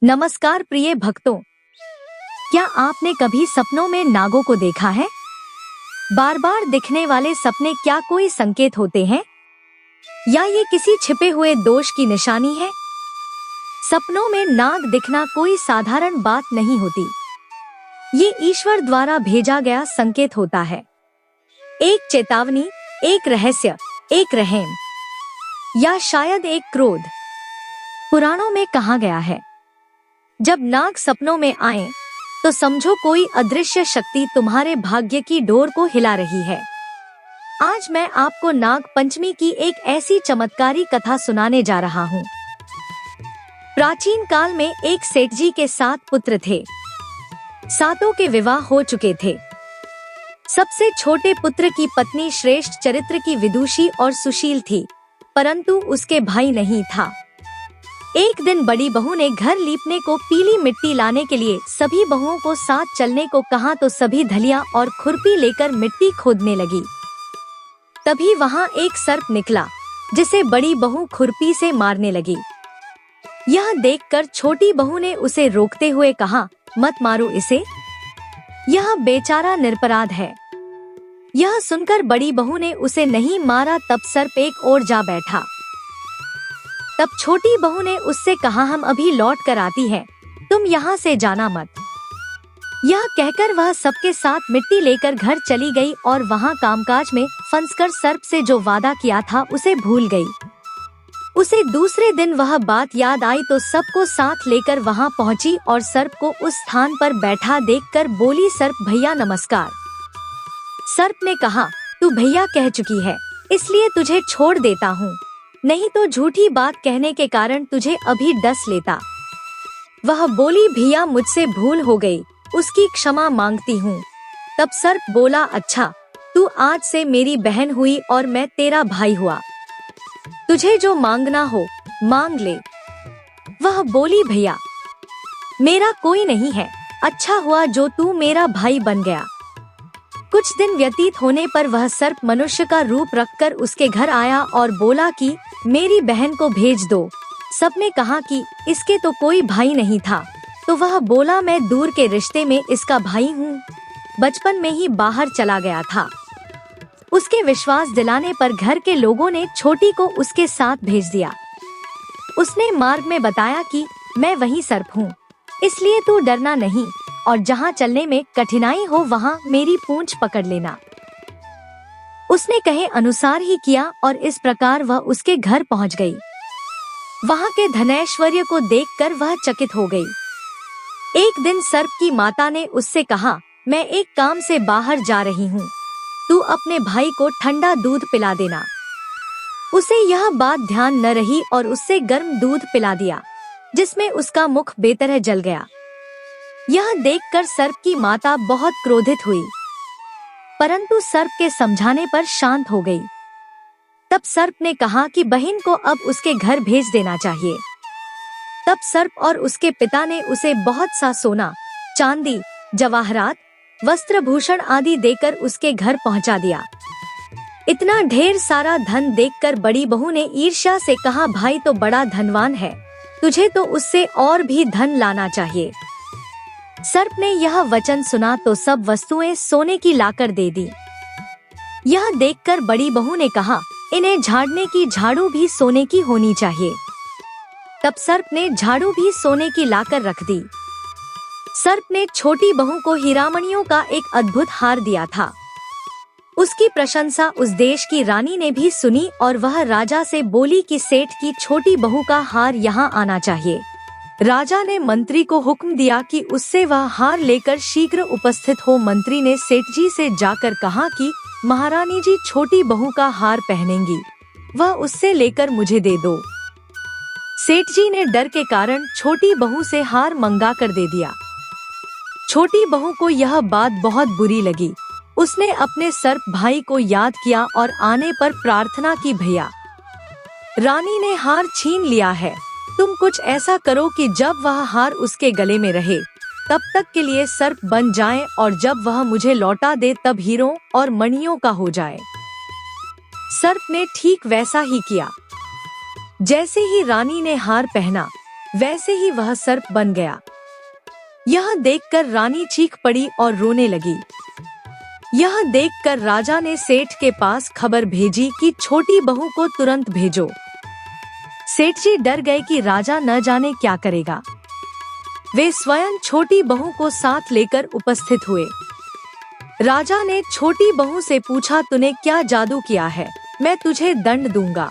नमस्कार प्रिय भक्तों, क्या आपने कभी सपनों में नागों को देखा है? बार बार दिखने वाले सपने क्या कोई संकेत होते हैं या ये किसी छिपे हुए दोष की निशानी है? सपनों में नाग दिखना कोई साधारण बात नहीं होती। ये ईश्वर द्वारा भेजा गया संकेत होता है। एक चेतावनी, एक रहस्य, एक रहम या शायद एक क्रोध। पुराणों में कहा गया है, जब नाग सपनों में आए तो समझो कोई अदृश्य शक्ति तुम्हारे भाग्य की डोर को हिला रही है। आज मैं आपको नाग पंचमी की एक ऐसी चमत्कारी कथा सुनाने जा रहा हूँ। प्राचीन काल में एक सेठ जी के 7 पुत्र थे। सातों के विवाह हो चुके थे। सबसे छोटे पुत्र की पत्नी श्रेष्ठ चरित्र की विदुषी और सुशील थी, परंतु उसके भाई नहीं था। एक दिन बड़ी बहू ने घर लीपने को पीली मिट्टी लाने के लिए सभी बहुओं को साथ चलने को कहा तो सभी धलिया और खुरपी लेकर मिट्टी खोदने लगी। तभी वहां एक सर्प निकला, जिसे बड़ी बहू खुरपी से मारने लगी। यह देखकर छोटी बहू ने उसे रोकते हुए कहा, मत मारो इसे, यह बेचारा निरपराध है। यह सुनकर बड़ी बहू ने उसे नहीं मारा। तब सर्प एक ओर जा बैठा। तब छोटी बहू ने उससे कहा, हम अभी लौट कर आती हैं, तुम यहाँ से जाना मत। यह कहकर वह सबके साथ मिट्टी लेकर घर चली गई और वहाँ कामकाज में फंसकर सर्प से जो वादा किया था उसे भूल गई। उसे दूसरे दिन वह बात याद आई तो सबको साथ लेकर वहाँ पहुँची और सर्प को उस स्थान पर बैठा देखकर बोली, सर्प भैया नमस्कार। सर्प ने कहा, तू भैया कह चुकी है, इसलिए तुझे छोड़ देता हूँ, नहीं तो झूठी बात कहने के कारण तुझे अभी डस लेता। वह बोली, भैया मुझसे भूल हो गई, उसकी क्षमा मांगती हूँ। तब सर्प बोला, अच्छा, तू आज से मेरी बहन हुई और मैं तेरा भाई हुआ, तुझे जो मांगना हो मांग ले। वह बोली, भैया मेरा कोई नहीं है, अच्छा हुआ जो तू मेरा भाई बन गया। कुछ दिन व्यतीत होने पर वह सर्प मनुष्य का रूप रखकर उसके घर आया और बोला कि मेरी बहन को भेज दो। सबने कहा कि इसके तो कोई भाई नहीं था, तो वह बोला, मैं दूर के रिश्ते में इसका भाई हूँ, बचपन में ही बाहर चला गया था। उसके विश्वास दिलाने पर घर के लोगों ने छोटी को उसके साथ भेज दिया। उसने मार्ग में बताया कि मैं वही सर्प हूँ, इसलिए तू डरना नहीं और जहाँ चलने में कठिनाई हो वहाँ मेरी पूंछ पकड़ लेना। उसने कहे अनुसार ही किया और इस प्रकार वह उसके घर पहुँच गई। वहाँ के धनैश्वर्य को देखकर वह चकित हो गई। एक दिन सर्प की माता ने उससे कहा, मैं एक काम से बाहर जा रही हूँ, तू अपने भाई को ठंडा दूध पिला देना। उसे यह बात ध्यान न रही और उससे गर्म दूध पिला दिया, जिसमें उसका मुख बेतरह जल गया। यह देखकर सर्प की माता बहुत क्रोधित हुई, परंतु सर्प के समझाने पर शांत हो गई। तब सर्प ने कहा कि बहन को अब उसके घर भेज देना चाहिए। तब सर्प और उसके पिता ने उसे बहुत सा सोना, चांदी, जवाहरात, वस्त्रभूषण आदि देकर उसके घर पहुंचा दिया। इतना ढेर सारा धन देखकर बड़ी बहू ने ईर्ष्या से कहा, भाई तो बड़ा धनवान है, तुझे तो उससे और भी धन लाना चाहिए। सर्प ने यह वचन सुना तो सब वस्तुएं सोने की लाकर दे दी। यह देखकर बड़ी बहू ने कहा, इन्हें झाड़ने की झाड़ू भी सोने की होनी चाहिए। तब सर्प ने झाड़ू भी सोने की लाकर रख दी। सर्प ने छोटी बहू को हीरामणियों का एक अद्भुत हार दिया था। उसकी प्रशंसा उस देश की रानी ने भी सुनी और वह राजा से बोली कि सेठ की छोटी बहू का हार यहाँ आना चाहिए। राजा ने मंत्री को हुक्म दिया कि उससे वह हार लेकर शीघ्र उपस्थित हो। मंत्री ने सेठ जी से जाकर कहा कि महारानी जी छोटी बहू का हार पहनेंगी, वह उससे लेकर मुझे दे दो। सेठ जी ने डर के कारण छोटी बहू से हार मंगा कर दे दिया। छोटी बहू को यह बात बहुत बुरी लगी। उसने अपने सर्प भाई को याद किया और आने पर प्रार्थना की, भैया रानी ने हार छीन लिया है, तुम कुछ ऐसा करो कि जब वह हार उसके गले में रहे तब तक के लिए सर्प बन जाए और जब वह मुझे लौटा दे तब हीरों और मणियों का हो जाए। सर्प ने ठीक वैसा ही किया। जैसे ही रानी ने हार पहना, वैसे ही वह सर्प बन गया। यह देखकर रानी चीख पड़ी और रोने लगी। यह देखकर राजा ने सेठ के पास खबर भेजी कि छोटी बहू को तुरंत भेजो। सेठ जी डर गए कि राजा न जाने क्या करेगा। वे स्वयं छोटी बहू को साथ लेकर उपस्थित हुए। राजा ने छोटी बहू से पूछा, तूने क्या जादू किया है? मैं तुझे दंड दूंगा।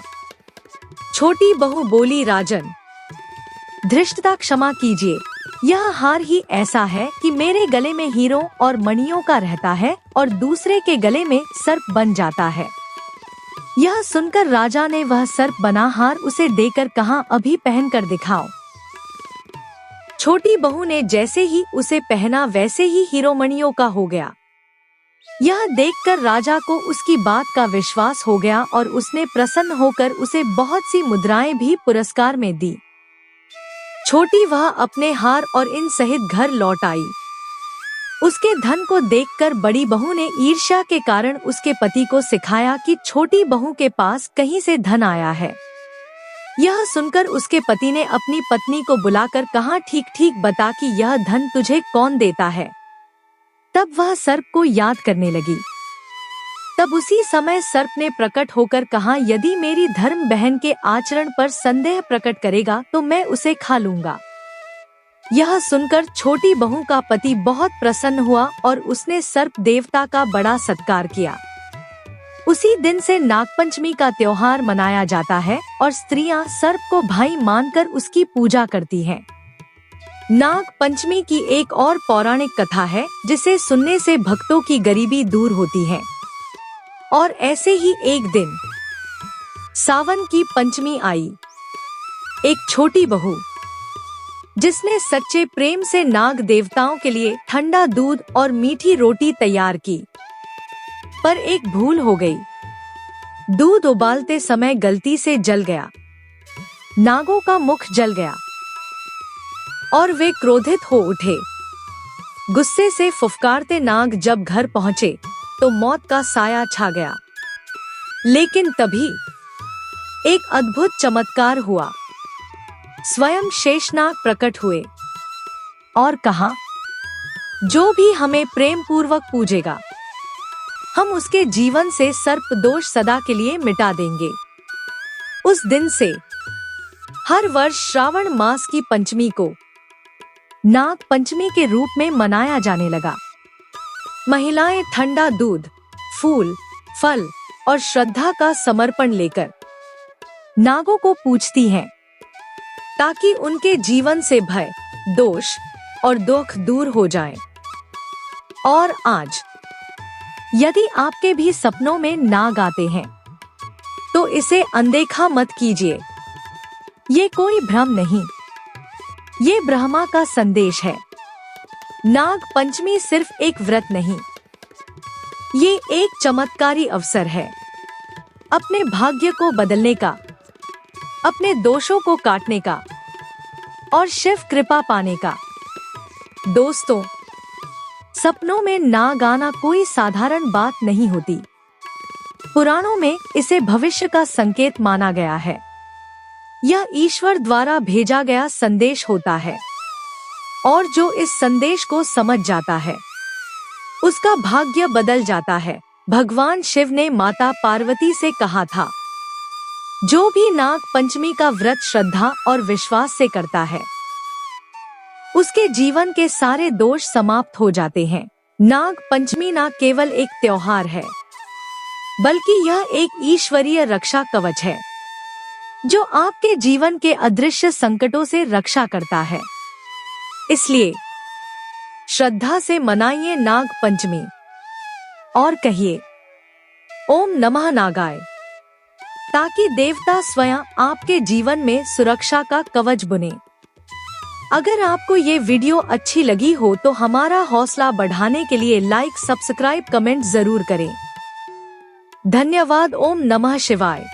छोटी बहू बोली, राजन धृष्टता क्षमा कीजिए, यह हार ही ऐसा है कि मेरे गले में हीरों और मणियों का रहता है और दूसरे के गले में सर्प बन जाता है। यह सुनकर राजा ने वह सर्प बना हार उसे देकर कहा, अभी पहन कर दिखाओ। छोटी बहू ने जैसे ही उसे पहना वैसे ही हीरो मणियों का हो गया। यह देखकर राजा को उसकी बात का विश्वास हो गया और उसने प्रसन्न होकर उसे बहुत सी मुद्राएं भी पुरस्कार में दी। छोटी वह अपने हार और इन सहित घर लौट आई। उसके धन को देखकर बड़ी बहू ने ईर्ष्या के कारण उसके पति को सिखाया कि छोटी बहू के पास कहीं से धन आया है। यह सुनकर उसके पति ने अपनी पत्नी को बुलाकर कहा, ठीक ठीक बता कि यह धन तुझे कौन देता है। तब वह सर्प को याद करने लगी। तब उसी समय सर्प ने प्रकट होकर कहा, यदि मेरी धर्म बहन के आचरण पर संदेह प्रकट करेगा तो मैं उसे खा लूंगा। यह सुनकर छोटी बहू का पति बहुत प्रसन्न हुआ और उसने सर्प देवता का बड़ा सत्कार किया। उसी दिन से नागपंचमी का त्योहार मनाया जाता है और स्त्रियां सर्प को भाई मानकर उसकी पूजा करती हैं। नाग पंचमी की एक और पौराणिक कथा है जिसे सुनने से भक्तों की गरीबी दूर होती है। और ऐसे ही एक दिन सावन की पंचमी आई। एक छोटी बहू जिसने सच्चे प्रेम से नाग देवताओं के लिए ठंडा दूध और मीठी रोटी तैयार की, पर एक भूल हो गई। दूध उबालते समय गलती से जल गया। नागों का मुख जल गया और वे क्रोधित हो उठे। गुस्से से फुफकारते नाग जब घर पहुँचे तो मौत का साया छा गया। लेकिन तभी एक अद्भुत चमत्कार हुआ। स्वयं शेषनाग प्रकट हुए और कहा, जो भी हमें प्रेम पूर्वक पूजेगा हम उसके जीवन से सर्प दोष सदा के लिए मिटा देंगे। उस दिन से हर वर्ष श्रावण मास की पंचमी को नाग पंचमी के रूप में मनाया जाने लगा। महिलाएं ठंडा दूध, फूल, फल और श्रद्धा का समर्पण लेकर नागों को पूजती हैं, ताकि उनके जीवन से भय, दोष और दुख दूर हो जाएं। और आज यदि आपके भी सपनों में नाग आते हैं तो इसे अनदेखा मत कीजिए। ये कोई भ्रम नहीं, ये ब्रह्मा का संदेश है। नाग पंचमी सिर्फ एक व्रत नहीं, ये एक चमत्कारी अवसर है अपने भाग्य को बदलने का, अपने दोषों को काटने का और शिव कृपा पाने का। दोस्तों, सपनों में नाग आना कोई साधारण बात नहीं होती। पुराणों में इसे भविष्य का संकेत माना गया है। यह ईश्वर द्वारा भेजा गया संदेश होता है और जो इस संदेश को समझ जाता है उसका भाग्य बदल जाता है। भगवान शिव ने माता पार्वती से कहा था, जो भी नाग पंचमी का व्रत श्रद्धा और विश्वास से करता है उसके जीवन के सारे दोष समाप्त हो जाते हैं। नाग पंचमी न केवल एक त्योहार है, बल्कि यह एक ईश्वरीय रक्षा कवच है जो आपके जीवन के अदृश्य संकटों से रक्षा करता है। इसलिए श्रद्धा से मनाइए नाग पंचमी और कहिए ओम नमः नागाय, ताकि देवता स्वयं आपके जीवन में सुरक्षा का कवच बुने। अगर आपको ये वीडियो अच्छी लगी हो तो हमारा हौसला बढ़ाने के लिए लाइक, सब्सक्राइब, कमेंट जरूर करें। धन्यवाद। ओम नमः शिवाय।